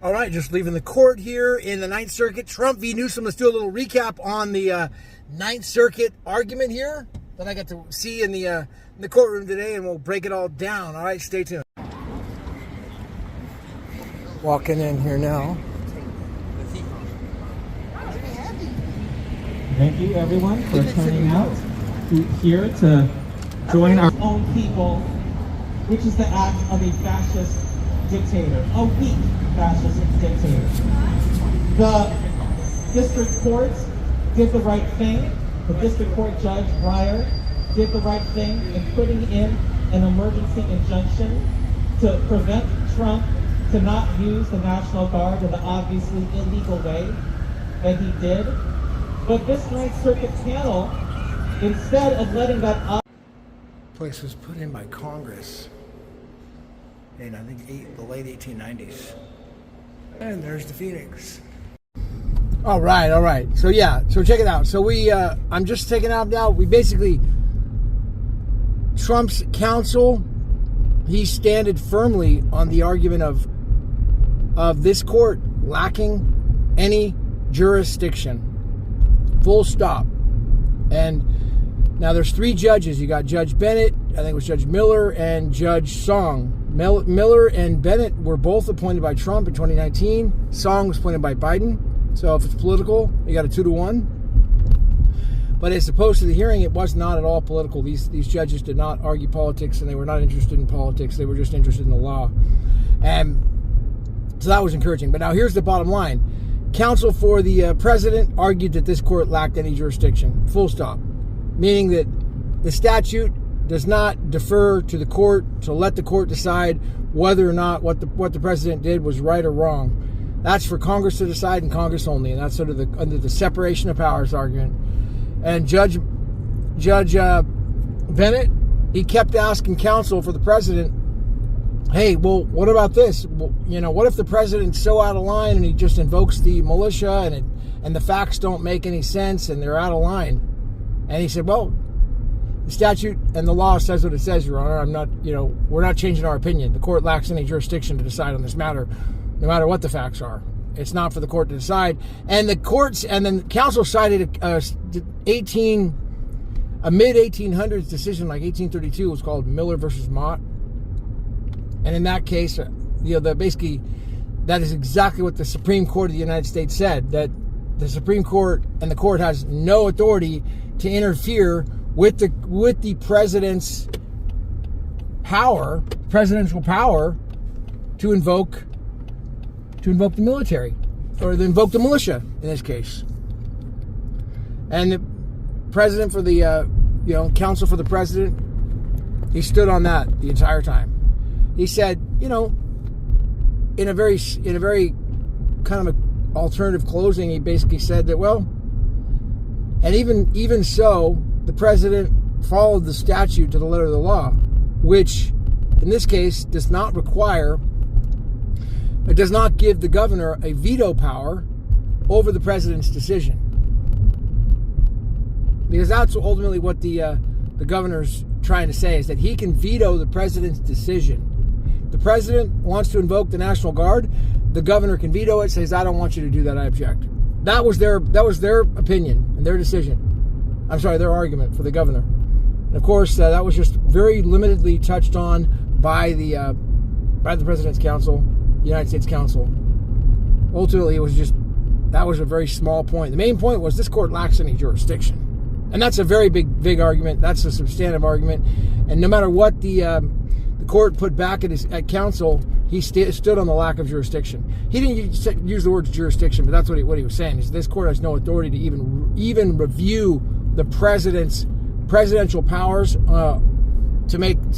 All right, just leaving the court here in the Ninth Circuit. Trump v. Newsom. Let's do a little recap on the Ninth Circuit argument here that I got to see in the courtroom today, and we'll break it all down. All right, stay tuned. Walking in here now. Thank you, everyone, for turning out here to join our own people, which is the act of a fascist dictator, a weak fascist dictator. The district court did the right thing. The district court judge, Breyer, did the right thing in putting in an emergency injunction to prevent Trump to not use the National Guard in the obviously illegal way that he did. But this Ninth Circuit panel, instead of letting that Place was put in by Congress in, I think, the late 1890s. And there's the Phoenix. All right. So check it out. So I'm just taking out now. We basically, Trump's counsel, he standed firmly on the argument of this court lacking any jurisdiction. Full stop. And now there's three judges. You got Judge Bennett, I think it was Judge Miller, and Judge Song. Miller and Bennett were both appointed by Trump in 2019. Song was appointed by Biden. So if it's political, you got a 2-1. But as opposed to the hearing, it was not at all political. These judges did not argue politics, and they were not interested in politics. They were just interested in the law. And so that was encouraging. But now here's the bottom line. Counsel for the president argued that this court lacked any jurisdiction. Full stop. Meaning that the statute does not defer to the court to let the court decide whether or not what the president did was right or wrong. That's for Congress to decide, and Congress only. And that's sort of under the separation of powers argument. And Judge Bennett, he kept asking counsel for the president, hey, well, what about this? Well, what if the president's so out of line and he just invokes the militia and the facts don't make any sense and they're out of line? And he said, well, the statute and the law says what it says, Your Honor. I'm not, we're not changing our opinion. The court lacks any jurisdiction to decide on this matter, no matter what the facts are. It's not for the court to decide. And the courts, and then counsel cited a mid-1800s decision, like 1832, was called Miller versus Mott. And in that case, basically, that is exactly what the Supreme Court of the United States said, that the Supreme Court and the court has no authority to interfere with the president's power, presidential power, to invoke the military, or to invoke the militia in this case. And the president for the counsel for the president, he stood on that the entire time. He said, in a very kind of a alternative closing, he basically said that, well, and even so, the president followed the statute to the letter of the law, which in this case does not give the governor a veto power over the president's decision. Because that's ultimately what the governor's trying to say, is that he can veto the president's decision. The president wants to invoke the National Guard. The governor can veto it, says, I don't want you to do that, I object. That was their opinion and their decision. I'm sorry, their argument for the governor. And of course, that was just very limitedly touched on by the president's counsel, the United States counsel. Ultimately, that was a very small point. The main point was this court lacks any jurisdiction. And that's a very big argument. That's a substantive argument. And no matter what the court put back at counsel, he stood on the lack of jurisdiction. He didn't use the word jurisdiction, but that's what he was saying. Is this court has no authority to even review the presidential powers to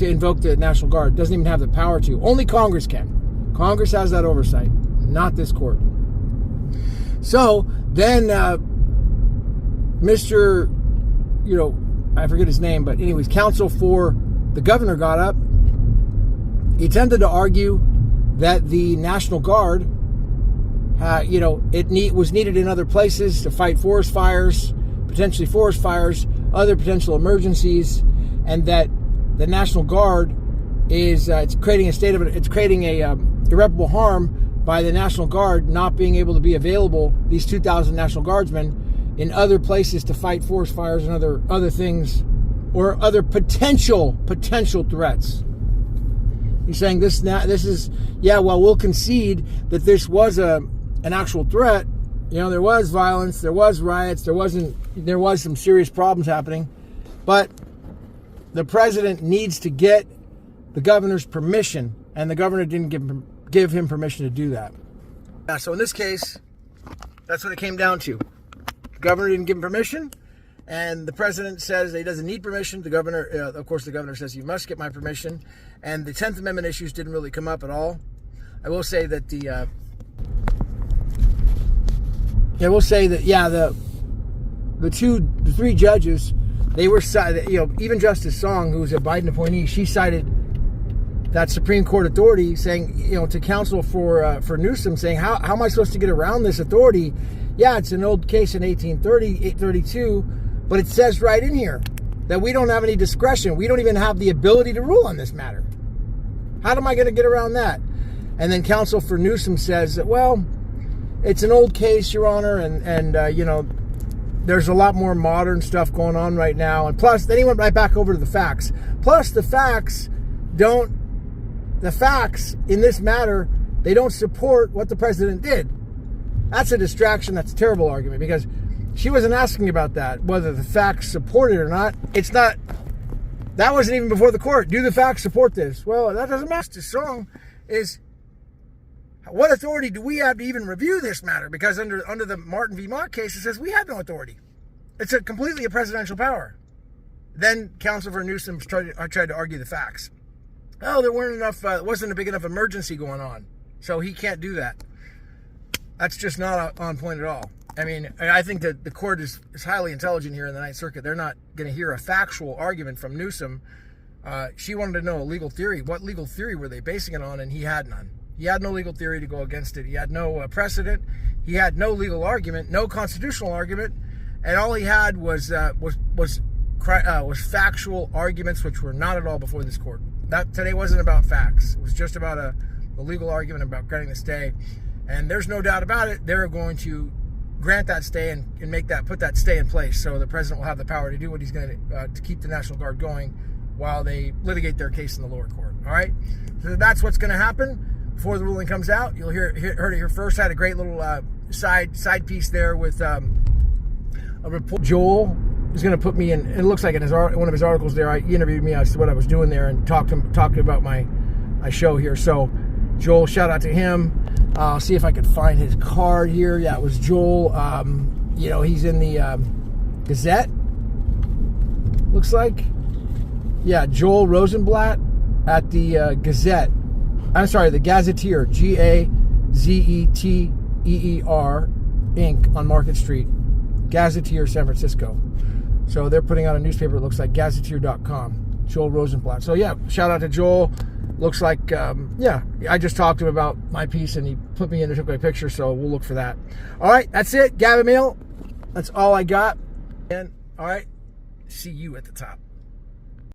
invoke the National Guard. It doesn't even have the power to. Only Congress can. Congress has that oversight, not this court. So then Mr. I forget his name, but anyways, counsel for the governor got up. He attempted to argue that the National Guard, was needed in other places to fight forest fires, potentially forest fires, other potential emergencies, and that the National Guard is creating irreparable harm by the National Guard not being able to be available, these 2,000 National Guardsmen, in other places to fight forest fires and other things, or other potential threats. He's saying this is, yeah, well, we'll concede that this was an actual threat. You know, there was violence, there was riots, there was some serious problems happening, but the president needs to get the governor's permission, and the governor didn't give him permission to do that. Yeah, so in this case, that's what it came down to. The governor didn't give him permission, and the president says that he doesn't need permission. The governor, of course, the governor says you must get my permission, and the 10th Amendment issues didn't really come up at all. I will say that the three judges, they were, even Justice Song, who was a Biden appointee, she cited that Supreme Court authority, saying, to counsel for Newsom, saying, how am I supposed to get around this authority? Yeah, it's an old case in 1832, but it says right in here that we don't have any discretion. We don't even have the ability to rule on this matter. How am I going to get around that? And then counsel for Newsom says that, well, it's an old case, Your Honor, and there's a lot more modern stuff going on right now. And plus, then he went right back over to the facts. Plus, the facts in this matter, they don't support what the president did. That's a distraction. That's a terrible argument, because she wasn't asking about that, whether the facts support it or not. It's not, that wasn't even before the court. Do the facts support this? Well, that doesn't matter. The song is, what authority do we have to even review this matter? Because under the Martin v. Mott case, it says we have no authority. It's completely a presidential power. Then counsel for Newsom tried to argue the facts. Oh, there weren't enough, it wasn't a big enough emergency going on, so he can't do that. That's just not on point at all. I mean, I think that the court is highly intelligent here in the Ninth Circuit. They're not going to hear a factual argument from Newsom. She wanted to know a legal theory. What legal theory were they basing it on? And he had none. He had no legal theory to go against it. He had no precedent. He had no legal argument, no constitutional argument, and all he had was factual arguments, which were not at all before this court. That today wasn't about facts. It was just about a legal argument about granting the stay. And there's no doubt about it, they're going to grant that stay and put that stay in place. So the president will have the power to do what he's going to keep the National Guard going while they litigate their case in the lower court. All right? So that's what's going to happen before the ruling comes out. You'll heard it here first. I had a great little side piece there with a report. Joel is going to put me in. It looks like in one of his articles there, he interviewed me as to what I was doing there and talked about my show here. So Joel, shout out to him. I'll see if I could find his card here. Yeah, it was Joel. He's in the Gazette. Looks like. Yeah, Joel Rosenblatt at the Gazette. I'm sorry, the Gazetteer. Gazetteer Inc. on Market Street. Gazetteer, San Francisco. So they're putting out a newspaper. It looks like Gazetteer.com. Joel Rosenblatt. So yeah, shout out to Joel. Looks like, I just talked to him about my piece, and he put me in and took my picture, so we'll look for that. All right, that's it. Gavin Mehl. That's all I got. And all right, see you at the top.